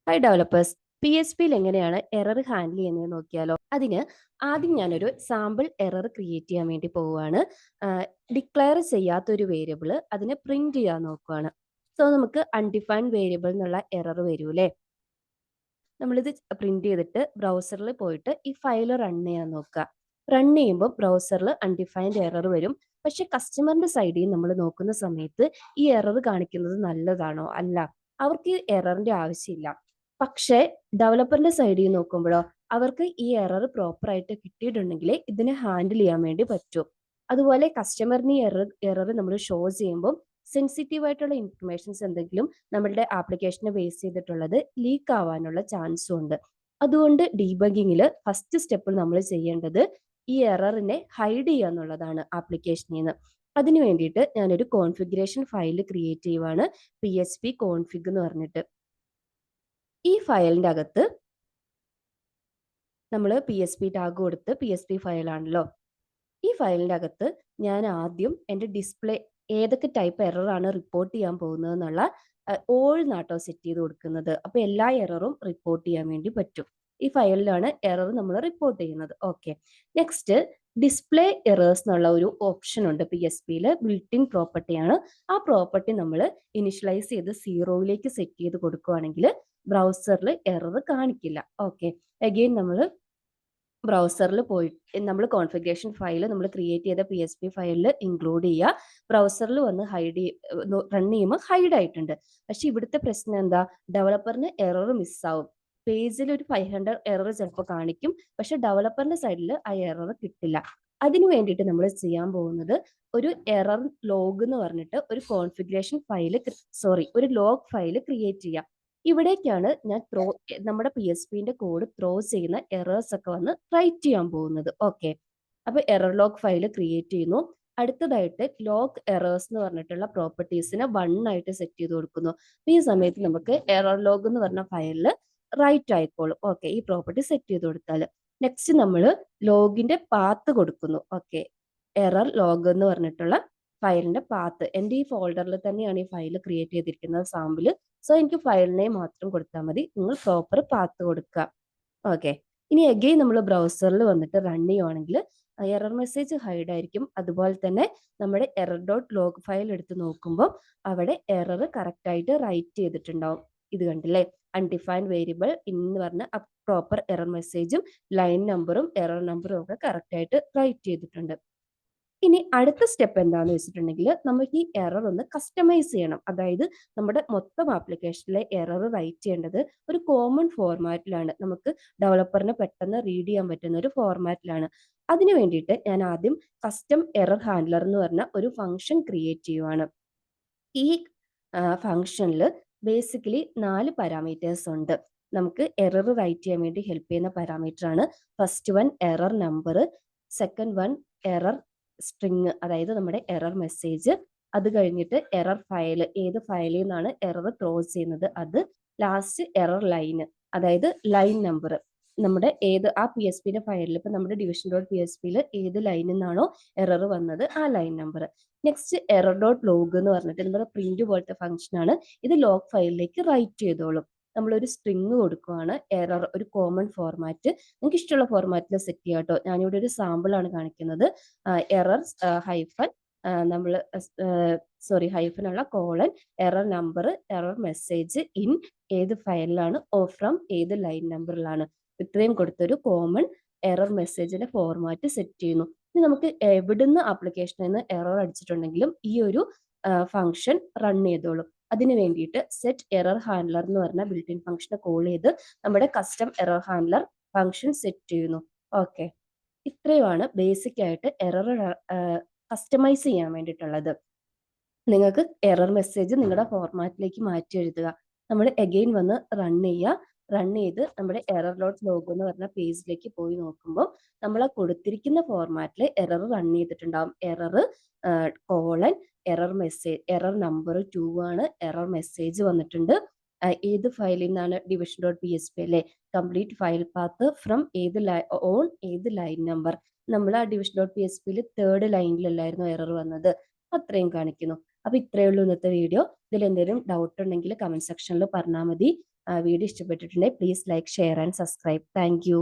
Hi developers. P S പിയിൽ എങ്ങനെയാണ് error handle ചെയ്യുന്നത് നോക്കിയാലോ. അതിന് ആദ്യം ഞാനൊരു സാമ്പിൾ എറർ ക്രിയേറ്റ് ചെയ്യാൻ വേണ്ടി പോവുകയാണ്. ഡിക്ലെയർ ചെയ്യാത്തൊരു വേരിയബിൾ അതിനെ പ്രിന്റ് ചെയ്യാൻ നോക്കുകയാണ്. സോ നമുക്ക് അൺഡിഫൈൻഡ് വേരിയബിൾ എന്നുള്ള എറർ വരൂലേ. നമ്മളിത് പ്രിന്റ് ചെയ്തിട്ട് ബ്രൗസറിൽ പോയിട്ട് ഈ ഫയൽ റൺ ചെയ്യാൻ നോക്കുക. റൺ ചെയ്യുമ്പോൾ ബ്രൗസറിൽ അൺഡിഫൈൻഡ് എറർ വരും. പക്ഷെ കസ്റ്റമറിന്റെ സൈഡിൽ നമ്മൾ നോക്കുന്ന സമയത്ത് ഈ എറർ കാണിക്കുന്നത് നല്ലതാണോ? അല്ല, അവർക്ക് ഈ എററിന്റെ ആവശ്യമില്ല. പക്ഷെ ഡെവലപ്പറിന്റെ സൈഡിൽ നോക്കുമ്പോഴോ അവർക്ക് ഈ എറർ പ്രോപ്പർ ആയിട്ട് കിട്ടിയിട്ടുണ്ടെങ്കിൽ ഇതിനെ ഹാൻഡിൽ ചെയ്യാൻ വേണ്ടി പറ്റും. അതുപോലെ കസ്റ്റമറിന് ഈ എറർ നമ്മൾ ഷോ ചെയ്യുമ്പോൾ സെൻസിറ്റീവ് ആയിട്ടുള്ള ഇൻഫർമേഷൻസ് എന്തെങ്കിലും നമ്മളുടെ ആപ്ലിക്കേഷനെ ബേസ് ചെയ്തിട്ടുള്ളത് ലീക്ക് ആവാനുള്ള ചാൻസും ഉണ്ട്. അതുകൊണ്ട് ഡീബഗിങ്ങിൽ ഫസ്റ്റ് സ്റ്റെപ്പിൽ നമ്മൾ ചെയ്യേണ്ടത് ഈ എററിനെ ഹൈഡ് ചെയ്യുക എന്നുള്ളതാണ് ആപ്ലിക്കേഷനിൽ നിന്ന്. അതിനു വേണ്ടിയിട്ട് ഞാനൊരു കോൺഫിഗറേഷൻ ഫയൽ ക്രിയേറ്റ് ചെയ്യുവാണ്, PHP config എന്ന് പറഞ്ഞിട്ട്. ഈ ഫയലിന്റെ അകത്ത് നമ്മൾ PHP ടാഗ് കൊടുത്ത് PHP ഫയലാണല്ലോ. ഈ ഫയലിന്റെ അകത്ത് ഞാൻ ആദ്യം എൻ്റെ ഡിസ്പ്ലേ ഏതൊക്കെ ടൈപ്പ് എറർ ആണ് റിപ്പോർട്ട് ചെയ്യാൻ പോകുന്നത് എന്നുള്ള ഓൾ നാട്ടോ സെറ്റ് ചെയ്ത് കൊടുക്കുന്നത്. അപ്പൊ എല്ലാ എററും റിപ്പോർട്ട് ചെയ്യാൻ വേണ്ടി പറ്റും. ഈ ഫയലിലാണ് എറർ നമ്മൾ റിപ്പോർട്ട് ചെയ്യുന്നത്. ഓക്കെ, നെക്സ്റ്റ് ഡിസ്പ്ലേ എറേഴ്സ് എന്നുള്ള ഒരു ഓപ്ഷൻ ഉണ്ട് PHPയിൽ, ബിൽറ്റ് ഇൻ പ്രോപ്പർട്ടിയാണ്. ആ പ്രോപ്പർട്ടി നമ്മൾ ഇനിഷ്യലൈസ് ചെയ്ത് 0യിലേക്ക് സെറ്റ് ചെയ്ത് കൊടുക്കുകയാണെങ്കിൽ ബ്രൗസറിൽ എറർ കാണിക്കില്ല. ഓക്കെ, അഗെയിൻ നമ്മൾ ബ്രൗസറിൽ പോയിട്ട് നമ്മൾ കോൺഫിഗറേഷൻ ഫയൽ നമ്മൾ ക്രിയേറ്റ് ചെയ്ത PHP ഫയലിൽ ഇൻക്ലൂഡ് ചെയ്യുക. ബ്രൗസറിൽ വന്ന് റൺ ചെയ്യുമ്പോൾ ഹൈഡ് ആയിട്ടുണ്ട്. പക്ഷെ ഇവിടുത്തെ പ്രശ്നം എന്താ, ഡെവലപ്പറിന് എറർ മിസ്സാവും. പേജിൽ ഒരു 500 എറർ ചിലപ്പോൾ കാണിക്കും, പക്ഷെ ഡെവലപ്പറിന്റെ സൈഡിൽ ആ എറർ കിട്ടില്ല. അതിനു വേണ്ടിയിട്ട് നമ്മൾ ചെയ്യാൻ പോകുന്നത് ഒരു എറർ ലോഗ് എന്ന് പറഞ്ഞിട്ട് ഒരു കോൺഫിഗറേഷൻ ഫയൽ ഒരു ലോഗ് ഫയൽ ക്രിയേറ്റ് ചെയ്യാം. ഇവിടേക്കാണ് ഞാൻ നമ്മുടെ PHPന്റെ കോഡ് ത്രോ ചെയ്യുന്ന എറേഴ്സ് ഒക്കെ വന്ന് റൈറ്റ് ചെയ്യാൻ പോകുന്നത്. ഓക്കെ, അപ്പൊ എറർ ലോഗ് ഫയൽ ക്രിയേറ്റ് ചെയ്യുന്നു. അടുത്തതായിട്ട് ലോഗ് എറേഴ്സ് എന്ന് പറഞ്ഞിട്ടുള്ള പ്രോപ്പർട്ടീസിനെ 1 ആയിട്ട് സെറ്റ് ചെയ്ത് കൊടുക്കുന്നു. ഈ സമയത്ത് നമുക്ക് എറർ ലോഗ് എന്ന് പറഞ്ഞ ഫയലിൽ റൈറ്റ് ആയിക്കോളും. ഓക്കെ, ഈ പ്രോപ്പർട്ടി സെറ്റ് ചെയ്ത് കൊടുത്താൽ നെക്സ്റ്റ് നമ്മൾ ലോഗിന്റെ പാത്ത് കൊടുക്കുന്നു. ഓക്കെ, എറർ ലോഗ് എന്ന് പറഞ്ഞിട്ടുള്ള ഫയലിന്റെ പാത്ത് എൻ്റെ ഈ ഫോൾഡറിൽ തന്നെയാണ് ഈ ഫയൽ ക്രിയേറ്റ് ചെയ്തിരിക്കുന്നത്, സാമ്പിൾ. സോ എനിക്ക് ഫയൽ നെയിം മാത്രം കൊടുത്താൽ മതി, നിങ്ങൾ പ്രോപ്പർ പാത്ത് കൊടുക്കുക. ഓക്കെ, ഇനി അഗെയിൻ നമ്മൾ ബ്രൗസറിൽ വന്നിട്ട് റൺ ചെയ്യുവാണെങ്കിൽ എറർ മെസ്സേജ് ഹൈഡ് ആയിരിക്കും. അതുപോലെ തന്നെ നമ്മുടെ എറർ ഡോട്ട് ലോഗ് ഫയൽ എടുത്ത് നോക്കുമ്പോൾ അവിടെ എറർ കറക്റ്റ് ആയിട്ട് റൈറ്റ് ചെയ്തിട്ടുണ്ടാവും. ഇത് കണ്ടില്ലേ, അൺഡിഫൈൻഡ് വേരിയബിൾ എന്ന് പറഞ്ഞ പ്രോപ്പർ എറർ മെസ്സേജും ലൈൻ നമ്പറും എറർ നമ്പറും ഒക്കെ കറക്റ്റ് ആയിട്ട് റൈറ്റ് ചെയ്തിട്ടുണ്ട്. ഇനി അടുത്ത സ്റ്റെപ്പ് എന്താന്ന് വെച്ചിട്ടുണ്ടെങ്കിൽ നമുക്ക് ഈ എറർ ഒന്ന് കസ്റ്റമൈസ് ചെയ്യണം. അതായത് നമ്മുടെ മൊത്തം ആപ്ലിക്കേഷനിലെ എറർ റൈറ്റ് ചെയ്യേണ്ടത് ഒരു കോമൺ ഫോർമാറ്റിലാണ്, നമുക്ക് ഡെവലപ്പറിന് പെട്ടെന്ന് റീഡ് ചെയ്യാൻ പറ്റുന്ന ഒരു ഫോർമാറ്റിലാണ്. അതിനു വേണ്ടിയിട്ട് ഞാൻ ആദ്യം കസ്റ്റം എറർ ഹാൻഡ്ലർ എന്ന് പറഞ്ഞ ഒരു ഫംഗ്ഷൻ ക്രിയേറ്റ് ചെയ്യുവാണ്. ഈ ഫംഗ്ഷനിൽ ബേസിക്കലി 4 പാരാമീറ്റേഴ്സ് ഉണ്ട്. നമുക്ക് എറർ റൈറ്റ് ചെയ്യാൻ വേണ്ടി ഹെൽപ്പ് ചെയ്യുന്ന പാരാമീറ്റർ ആണ് first one error number, second one error string, അതായത് നമ്മുടെ എറർ മെസ്സേജ്, അത് കഴിഞ്ഞിട്ട് എറർ ഫയൽ, ഏത് ഫയലിൽ നിന്നാണ് എറർ ത്രോ ചെയ്യുന്നത് അത്, ലാസ്റ്റ് എറർ ലൈന്, അതായത് ലൈൻ നമ്പർ, നമ്മുടെ ഏത് ആ PHPന്റെ ഫയലിൽ ഇപ്പൊ നമ്മുടെ ഡിവിഷൻ ഡോട്ട് PHPയിൽ ഏത് ലൈനിൽ നിന്നാണോ എറർ വന്നത് ആ line number. Next error dot log എന്ന് പറഞ്ഞിട്ട് നമ്മുടെ പ്രിന്റ് പോലത്തെ ഫംഗ്ഷൻ ആണ്. ഇത് ലോഗ് ഫയലിലേക്ക് റൈറ്റ് ചെയ്തോളും. നമ്മളൊരു സ്ട്രിങ് കൊടുക്കുകയാണ്, എറർ ഒരു കോമൺ ഫോർമാറ്റ്, നിങ്ങൾക്ക് ഇഷ്ടമുള്ള ഫോർമാറ്റിൽ സെറ്റ് ചെയ്യാം കേട്ടോ. ഞാനിവിടെ ഒരു സാമ്പിൾ ആണ് കാണിക്കുന്നത്. എറർ ഹൈഫൻ നമ്മൾ ഹൈഫൻ ഉള്ള colon error number error message in ഏത് ഫയലിലാണ് ഫ്രം ഏത് ലൈൻ നമ്പറിലാണ്, ഇത്രയും കൊടുത്തൊരു കോമൺ എറർ മെസ്സേജിന്റെ ഫോർമാറ്റ് സെറ്റ് ചെയ്യുന്നു. ഇനി നമുക്ക് എവിടുന്ന് ആപ്ലിക്കേഷനിൽ നിന്ന് എറർ അടിച്ചിട്ടുണ്ടെങ്കിലും ഈ ഒരു ഫംഗ്ഷൻ റൺ ചെയ്തോളും. അതിന് വേണ്ടിയിട്ട് സെറ്റ് എറർ ഹാൻഡ്ലർ എന്ന് പറഞ്ഞ ബിൽറ്റ് ഇൻ ഫംഗ്ഷനെ കോൾ ചെയ്ത് നമ്മുടെ custom error handler function set ചെയ്യുന്നു. ഓക്കെ, ഇത്രയുമാണ് ബേസിക് ആയിട്ട് എറർ കസ്റ്റമൈസ് ചെയ്യാൻ വേണ്ടിയിട്ടുള്ളത്. നിങ്ങൾക്ക് എറർ മെസ്സേജ് നിങ്ങളുടെ ഫോർമാറ്റിലേക്ക് മാറ്റി എഴുതുക. നമ്മൾ അഗെയിൻ വന്ന് റൺ ചെയ്യുക. റൺ ചെയ്ത് നമ്മുടെ എറർ ഡോട്ട് ലോഗ് എന്ന് പറഞ്ഞ പേജിലേക്ക് പോയി നോക്കുമ്പോൾ നമ്മൾ കൊടുത്തിരിക്കുന്ന ഫോർമാറ്റിൽ എറർ റൺ ചെയ്തിട്ടുണ്ടാവും. Error colon error message, error number 2 ആണ്, എറർ മെസ്സേജ് വന്നിട്ടുണ്ട്. ഏത് ഫയലിൽ നിന്നാണ്, ഡിവിഷൻ ഡോട്ട് PHP അല്ലേ, കംപ്ലീറ്റ് ഫയൽ പാത്ത് ഫ്രം ഏത് ഏത് ലൈൻ നമ്പർ, നമ്മൾ ആ ഡിവിഷൻ ഡോട്ട് PHPയിൽ 3rd ലൈനിലല്ലായിരുന്നു എറർ വന്നത്, അത്രയും കാണിക്കുന്നു. അപ്പൊ ഇത്രയേ ഉള്ളൂ ഇന്നത്തെ വീഡിയോ. ഇതിൽ എന്തെങ്കിലും ഡൗട്ട് ഉണ്ടെങ്കിൽ കമന്റ് സെക്ഷനിൽ പറഞ്ഞാൽ മതി. വീഡിയോ ഇഷ്ടപ്പെട്ടിട്ടുണ്ടെങ്കിൽ please like, share and subscribe. Thank you.